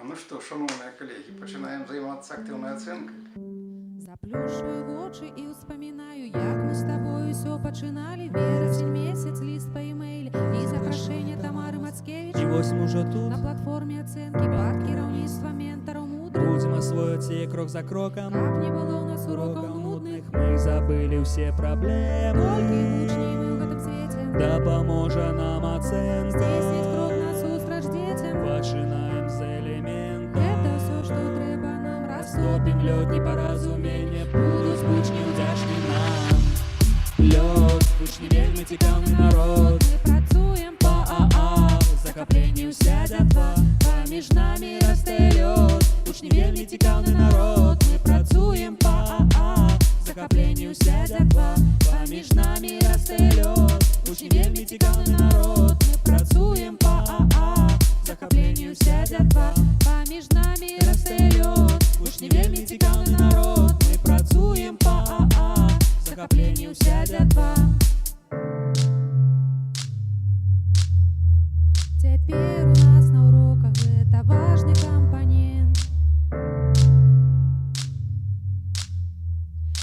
Ну що, шановні колеги, починаємо займатися активною оцінкою. Заплющиваю очи и вспоминаю, як мы с тобой все починали. Вересень месяц, лист по имейлі і запрошення Тамари Мацкевич. І ось ми вже тут на платформі оцінки під керівництвом менторів мудрих. будемо освоїти крок за кроком. Как не було у нас уроків нудних, ми забили всі проблеми. тільки вучні ми в этом світі. Допоможе нам оценка. Здійснить крок насустрач дітям. Починаємо з елемента. Это все, що треба нам розтопим. Топим лед непорозуміння. Будуть скучні, вдячні нам. Лед, скучні, вельми цікавий народ. Ми працюємо по АА, захоплення уся дятва. Поміж нами росте льод. Учні, вельми цікавий народ. Ми працюємо по АА, захоплення уся дятва. Поміж нами росте льод. Учні, вельми цікавий народ. Ми працюємо по АА, захоплення уся дятва. поміж нами росте льод. Учні, вельми цікавий народ. Ми працюємо по АА, захоплення уся дятва. Теперь у нас на уроках это важный компонент,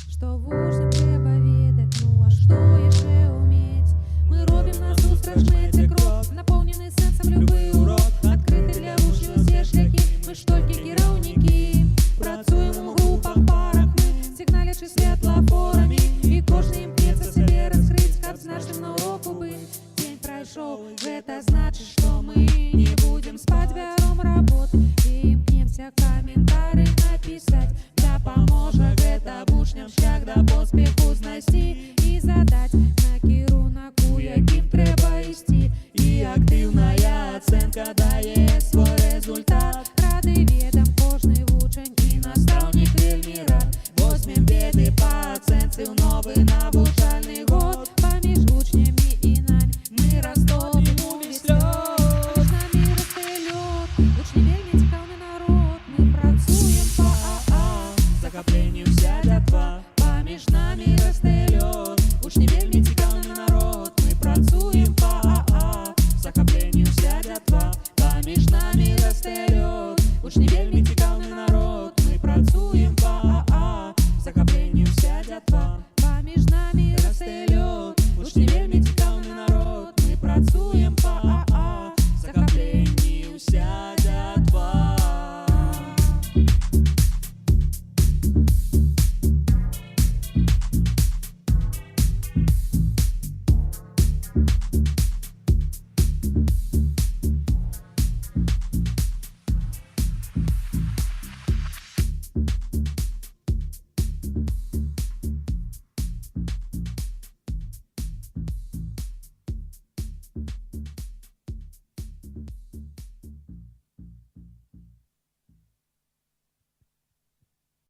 что вучням треба ведать, ну а что ще уметь. Мы робим насустрач меті крок, наповнений сенсом любий урок, відкритий для учнів усі шляхи, ми ж тільки керівники. Працюємо в групах, парах, ми сигналячи світлофорами, і кожен імкнеться себе розкрить, як значним на уроку быть. День пройшов, это значит, что мы не будем спать, берем работу и имкнемся комментарий написать. Да поможет это учням шлях до поспіху знайти і задать накерунок, у яким треба йти. І активна оценка дає свій результат. Радий відам кожний учень І наставник вельми рад. Возьмем беды по оценці в новий навчальний год. поміж учнями і нами Ми розтопимо весь льод. Поміж нами росте льод. Учні вельми цікавий народ. Ми працюємо по АА. Захоплення вся дятва. Поміж нами росте льод. Учні вельми цікавий народ. Ми працюємо по АА. Захоплення вся дятва. Поміж нами росте льод. Учні вельми